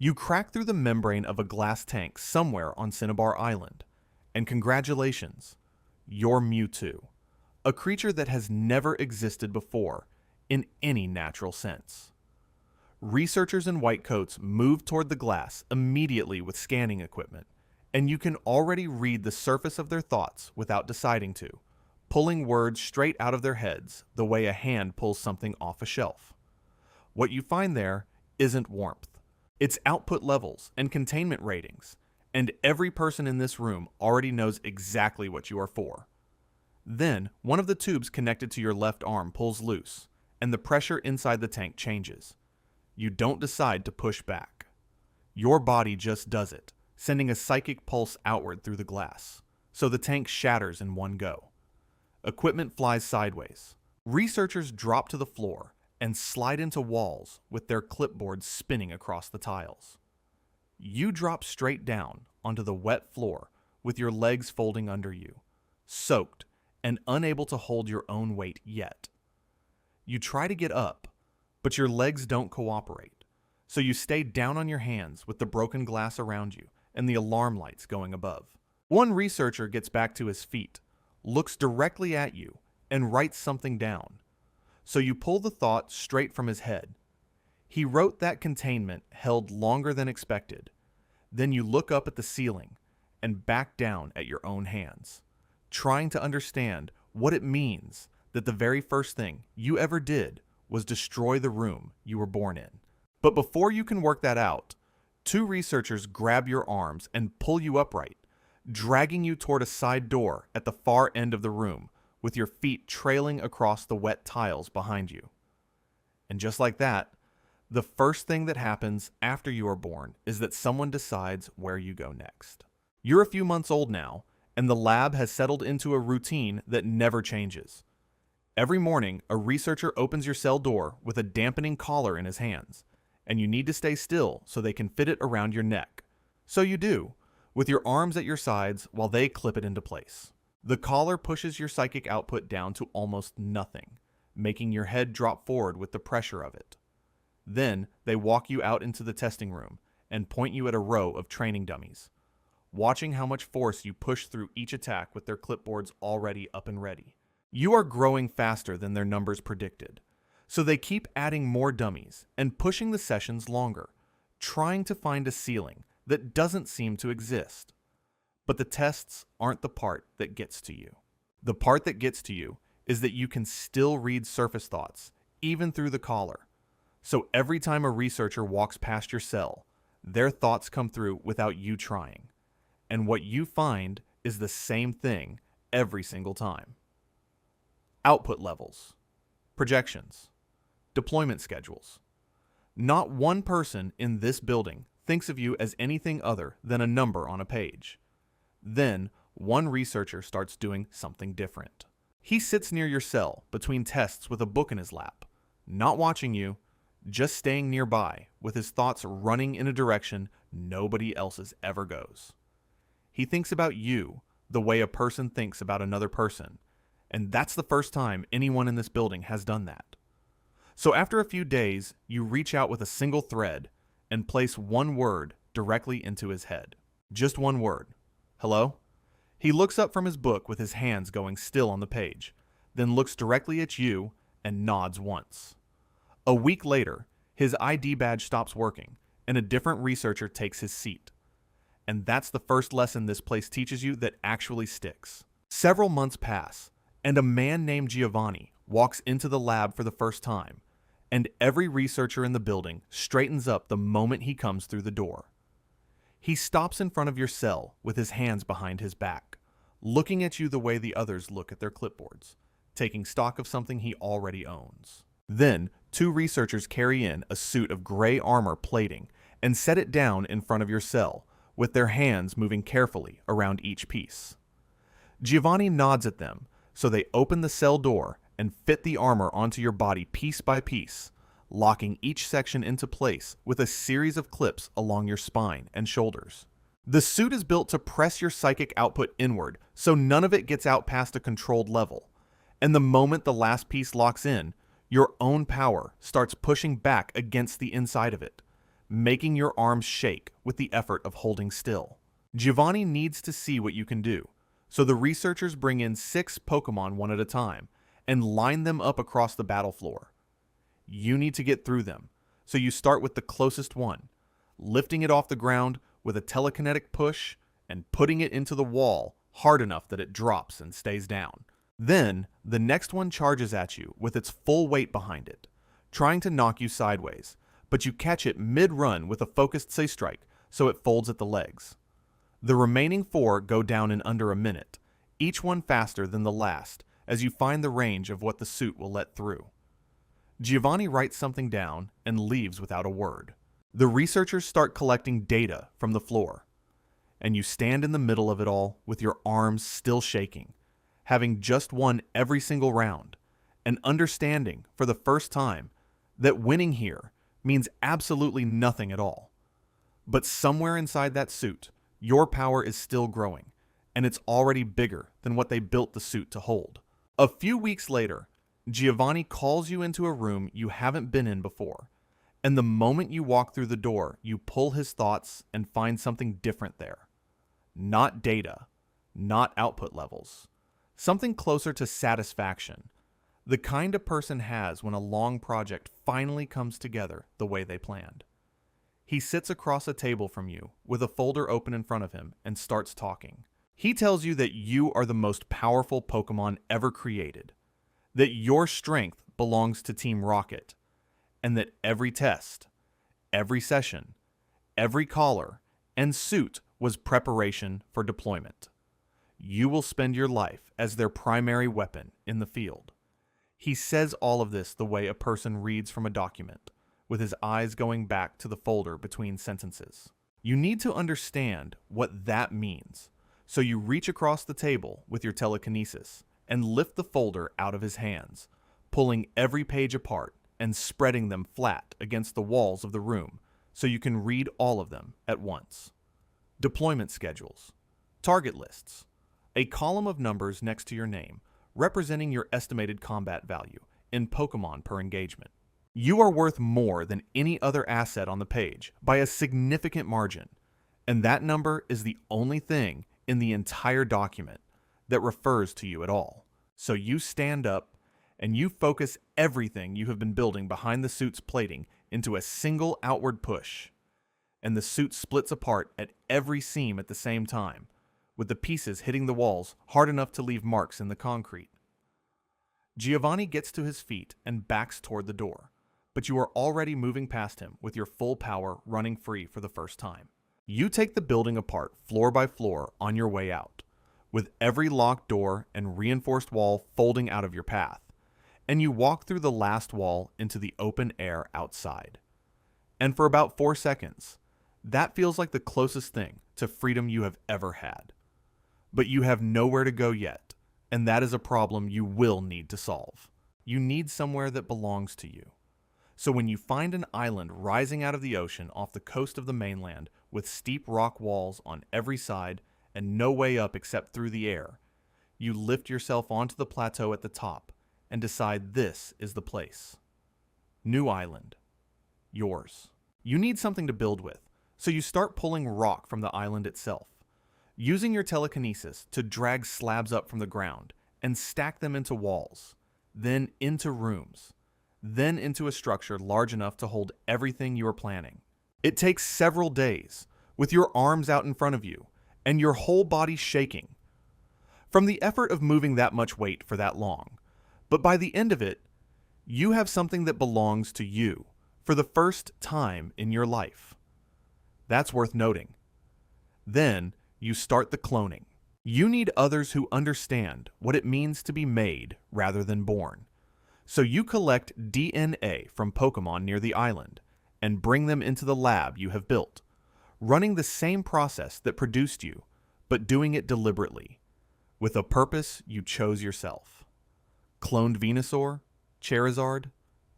You crack through the membrane of a glass tank somewhere on Cinnabar Island. And congratulations, you're Mewtwo, a creature that has never existed before in any natural sense. Researchers in white coats move toward the glass immediately with scanning equipment, and you can already read the surface of their thoughts without deciding to, pulling words straight out of their heads the way a hand pulls something off a shelf. What you find there isn't warmth. It's output levels and containment ratings, and every person in this room already knows exactly what you are for. Then, one of the tubes connected to your left arm pulls loose, and the pressure inside the tank changes. You don't decide to push back. Your body just does it, sending a psychic pulse outward through the glass, so the tank shatters in one go. Equipment flies sideways. Researchers drop to the floor and slide into walls with their clipboards spinning across the tiles. You drop straight down onto the wet floor with your legs folding under you, soaked and unable to hold your own weight yet. You try to get up, but your legs don't cooperate, so you stay down on your hands with the broken glass around you and the alarm lights going above. One researcher gets back to his feet, looks directly at you, and writes something down. So you pull the thought straight from his head. He wrote that containment held longer than expected. Then you look up at the ceiling and back down at your own hands, trying to understand what it means that the very first thing you ever did was destroy the room you were born in. But before you can work that out, two researchers grab your arms and pull you upright, dragging you toward a side door at the far end of the room, with your feet trailing across the wet tiles behind you. And just like that, the first thing that happens after you are born is that someone decides where you go next. You're a few months old now, and the lab has settled into a routine that never changes. Every morning, a researcher opens your cell door with a dampening collar in his hands, and you need to stay still so they can fit it around your neck. So you do, with your arms at your sides while they clip it into place. The collar pushes your psychic output down to almost nothing, making your head drop forward with the pressure of it. Then they walk you out into the testing room and point you at a row of training dummies, watching how much force you push through each attack with their clipboards already up and ready. You are growing faster than their numbers predicted, so they keep adding more dummies and pushing the sessions longer, trying to find a ceiling that doesn't seem to exist. But the tests aren't the part that gets to you. The part that gets to you is that you can still read surface thoughts, even through the collar. So every time a researcher walks past your cell, their thoughts come through without you trying. And what you find is the same thing every single time. Output levels, projections, deployment schedules. Not one person in this building thinks of you as anything other than a number on a page. Then, one researcher starts doing something different. He sits near your cell between tests with a book in his lap, not watching you, just staying nearby with his thoughts running in a direction nobody else's ever goes. He thinks about you the way a person thinks about another person, and that's the first time anyone in this building has done that. So after a few days, you reach out with a single thread and place one word directly into his head. Just one word. Hello? He looks up from his book with his hands going still on the page, then looks directly at you and nods once. A week later, his ID badge stops working, and a different researcher takes his seat. And that's the first lesson this place teaches you that actually sticks. Several months pass, and a man named Giovanni walks into the lab for the first time, and every researcher in the building straightens up the moment he comes through the door. He stops in front of your cell with his hands behind his back, looking at you the way the others look at their clipboards, taking stock of something he already owns. Then, two researchers carry in a suit of gray armor plating and set it down in front of your cell, with their hands moving carefully around each piece. Giovanni nods at them, so they open the cell door and fit the armor onto your body piece by piece, locking each section into place with a series of clips along your spine and shoulders. The suit is built to press your psychic output inward, so none of it gets out past a controlled level. And the moment the last piece locks in, your own power starts pushing back against the inside of it, making your arms shake with the effort of holding still. Giovanni needs to see what you can do, so the researchers bring in 6 Pokemon one at a time and line them up across the battle floor. You need to get through them, so you start with the closest one, lifting it off the ground with a telekinetic push and putting it into the wall hard enough that it drops and stays down. Then, the next one charges at you with its full weight behind it, trying to knock you sideways, but you catch it mid-run with a focused Say Strike, so it folds at the legs. The remaining 4 go down in under a minute, each one faster than the last, as you find the range of what the suit will let through. Giovanni writes something down and leaves without a word. The researchers start collecting data from the floor, and you stand in the middle of it all with your arms still shaking, having just won every single round, and understanding for the first time that winning here means absolutely nothing at all. But somewhere inside that suit, your power is still growing, and it's already bigger than what they built the suit to hold. A few weeks later, Giovanni calls you into a room you haven't been in before, and the moment you walk through the door, you pull his thoughts and find something different there. Not data, not output levels. Something closer to satisfaction, the kind a person has when a long project finally comes together the way they planned. He sits across a table from you with a folder open in front of him and starts talking. He tells you that you are the most powerful Pokemon ever created, that your strength belongs to Team Rocket, and that every test, every session, every caller, and suit was preparation for deployment. You will spend your life as their primary weapon in the field. He says all of this the way a person reads from a document, with his eyes going back to the folder between sentences. You need to understand what that means, so you reach across the table with your telekinesis and lift the folder out of his hands, pulling every page apart and spreading them flat against the walls of the room so you can read all of them at once. Deployment schedules, target lists, a column of numbers next to your name representing your estimated combat value in Pokemon per engagement. You are worth more than any other asset on the page by a significant margin, and that number is the only thing in the entire document that refers to you at all. So you stand up and you focus everything you have been building behind the suit's plating into a single outward push, and the suit splits apart at every seam at the same time, with the pieces hitting the walls hard enough to leave marks in the concrete. Giovanni gets to his feet and backs toward the door, but you are already moving past him with your full power running free for the first time. You take the building apart floor by floor on your way out, with every locked door and reinforced wall folding out of your path, and you walk through the last wall into the open air outside. And for about 4 seconds, that feels like the closest thing to freedom you have ever had. But you have nowhere to go yet, and that is a problem you will need to solve. You need somewhere that belongs to you. So when you find an island rising out of the ocean off the coast of the mainland with steep rock walls on every side and no way up except through the air, you lift yourself onto the plateau at the top and decide this is the place. New island. Yours. You need something to build with, so you start pulling rock from the island itself, using your telekinesis to drag slabs up from the ground and stack them into walls, then into rooms, then into a structure large enough to hold everything you are planning. It takes several days, with your arms out in front of you and your whole body shaking from the effort of moving that much weight for that long. But by the end of it, you have something that belongs to you for the first time in your life. That's worth noting. Then you start the cloning. You need others who understand what it means to be made rather than born. So you collect DNA from Pokemon near the island and bring them into the lab you have built, running the same process that produced you, but doing it deliberately, with a purpose you chose yourself. Cloned Venusaur, Charizard,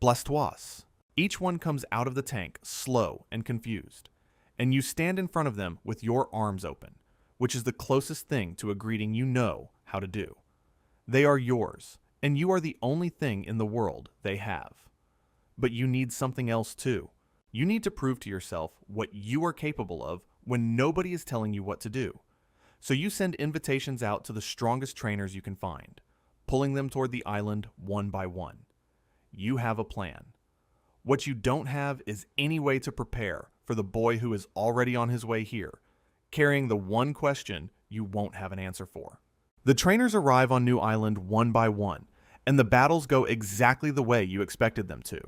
Blastoise. Each one comes out of the tank slow and confused, and you stand in front of them with your arms open, which is the closest thing to a greeting you know how to do. They are yours, and you are the only thing in the world they have. But you need something else too. You need to prove to yourself what you are capable of when nobody is telling you what to do. So you send invitations out to the strongest trainers you can find, pulling them toward the island one by one. You have a plan. What you don't have is any way to prepare for the boy who is already on his way here, carrying the one question you won't have an answer for. The trainers arrive on New Island one by one, and the battles go exactly the way you expected them to.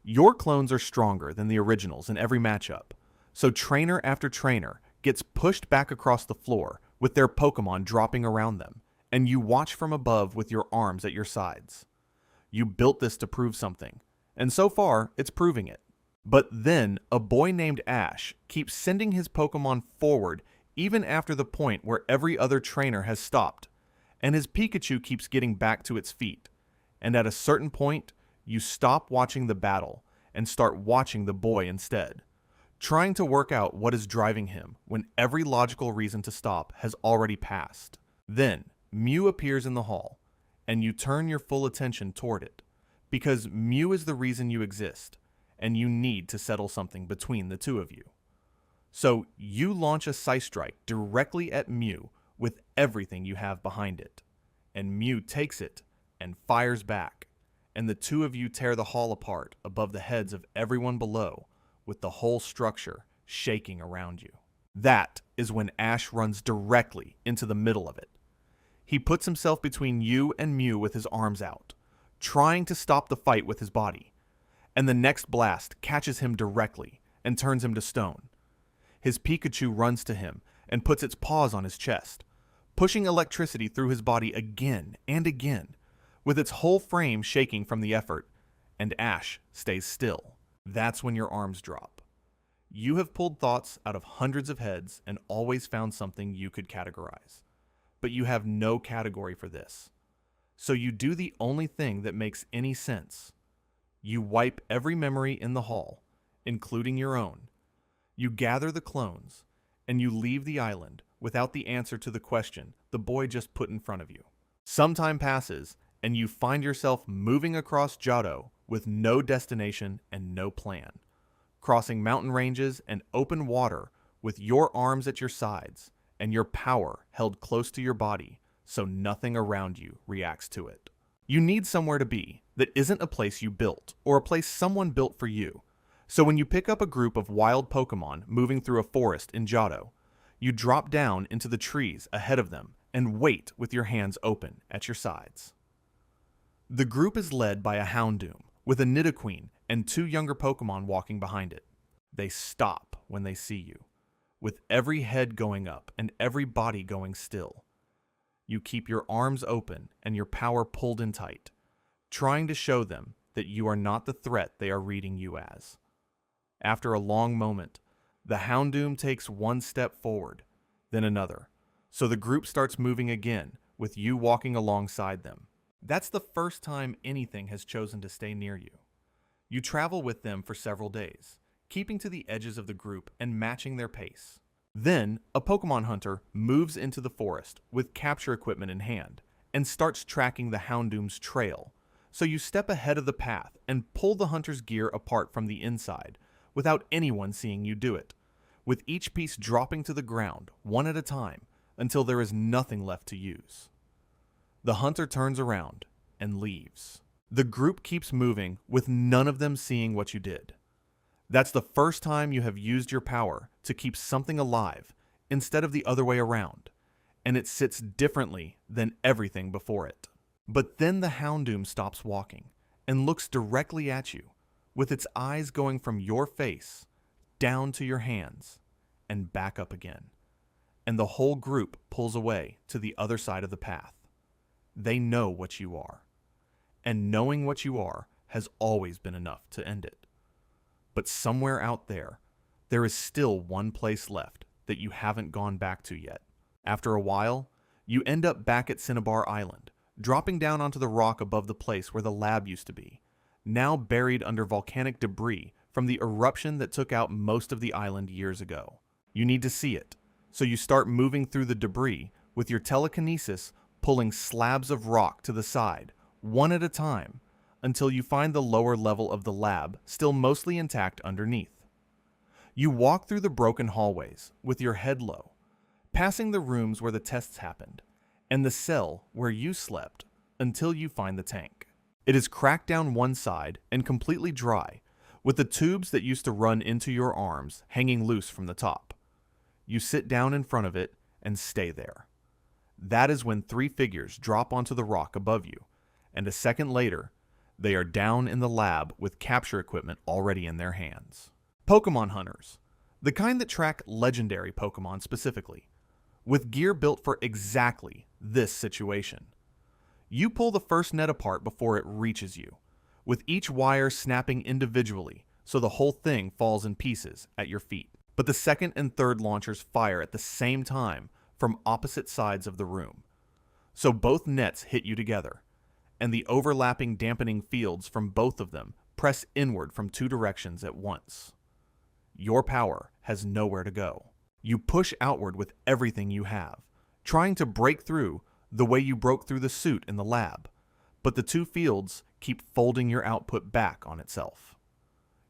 Your clones are stronger than the originals in every matchup, so trainer after trainer gets pushed back across the floor with their Pokemon dropping around them, and you watch from above with your arms at your sides. You built this to prove something, and so far, it's proving it. But then, a boy named Ash keeps sending his Pokemon forward even after the point where every other trainer has stopped, and his Pikachu keeps getting back to its feet. And at a certain point, you stop watching the battle and start watching the boy instead, trying to work out what is driving him when every logical reason to stop has already passed. Then, Mew appears in the hall, and you turn your full attention toward it, because Mew is the reason you exist, and you need to settle something between the two of you. So you launch a Psystrike directly at Mew with everything you have behind it, and Mew takes it and fires back, and the two of you tear the hall apart above the heads of everyone below, with the whole structure shaking around you. That is when Ash runs directly into the middle of it. He puts himself between you and Mew with his arms out, trying to stop the fight with his body, and the next blast catches him directly and turns him to stone. His Pikachu runs to him and puts its paws on his chest, pushing electricity through his body again and again, with its whole frame shaking from the effort, and Ash stays still. That's when your arms drop. You have pulled thoughts out of hundreds of heads and always found something you could categorize. But you have no category for this. So you do the only thing that makes any sense. You wipe every memory in the hall, including your own. You gather the clones, and you leave the island without the answer to the question the boy just put in front of you. Some time passes, and you find yourself moving across Johto with no destination and no plan, crossing mountain ranges and open water with your arms at your sides and your power held close to your body so nothing around you reacts to it. You need somewhere to be that isn't a place you built or a place someone built for you. So when you pick up a group of wild Pokemon moving through a forest in Johto, you drop down into the trees ahead of them and wait with your hands open at your sides. The group is led by a Houndoom with a Nidoqueen and two younger Pokemon walking behind it. They stop when they see you, with every head going up and every body going still. You keep your arms open and your power pulled in tight, trying to show them that you are not the threat they are reading you as. After a long moment, the Houndoom takes one step forward, then another, so the group starts moving again with you walking alongside them. That's the first time anything has chosen to stay near you. You travel with them for several days, keeping to the edges of the group and matching their pace. Then, a Pokemon hunter moves into the forest with capture equipment in hand and starts tracking the Houndoom's trail, so you step ahead of the path and pull the hunter's gear apart from the inside without anyone seeing you do it, with each piece dropping to the ground one at a time until there is nothing left to use. The hunter turns around and leaves. The group keeps moving with none of them seeing what you did. That's the first time you have used your power to keep something alive instead of the other way around, and it sits differently than everything before it. But then the Houndoom stops walking and looks directly at you, with its eyes going from your face down to your hands and back up again, and the whole group pulls away to the other side of the path. They know what you are, and knowing what you are has always been enough to end it. But somewhere out there, there is still one place left that you haven't gone back to yet. After a while, you end up back at Cinnabar Island, dropping down onto the rock above the place where the lab used to be, now buried under volcanic debris from the eruption that took out most of the island years ago. You need to see it, so you start moving through the debris with your telekinesis pulling slabs of rock to the side, one at a time, until you find the lower level of the lab still mostly intact underneath. You walk through the broken hallways with your head low, passing the rooms where the tests happened and the cell where you slept until you find the tank. It is cracked down one side and completely dry, with the tubes that used to run into your arms hanging loose from the top. You sit down in front of it and stay there. That is when three figures drop onto the rock above you, and a second later, they are down in the lab with capture equipment already in their hands. Pokemon hunters, the kind that track legendary Pokemon specifically, with gear built for exactly this situation. You pull the first net apart before it reaches you, with each wire snapping individually so the whole thing falls in pieces at your feet. But the second and third launchers fire at the same time from opposite sides of the room. So both nets hit you together, and the overlapping dampening fields from both of them press inward from two directions at once. Your power has nowhere to go. You push outward with everything you have, trying to break through the way you broke through the suit in the lab, but the two fields keep folding your output back on itself.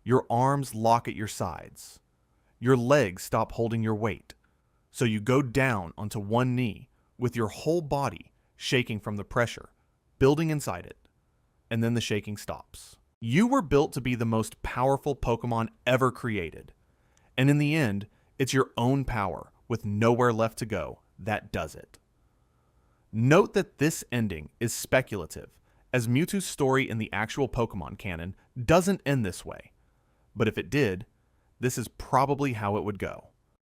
Your arms lock at your sides. Your legs stop holding your weight, so you go down onto one knee with your whole body shaking from the pressure, building inside it, and then the shaking stops. You were built to be the most powerful Pokemon ever created, and in the end, it's your own power, with nowhere left to go, that does it. Note that this ending is speculative, as Mewtwo's story in the actual Pokemon canon doesn't end this way. But if it did, this is probably how it would go.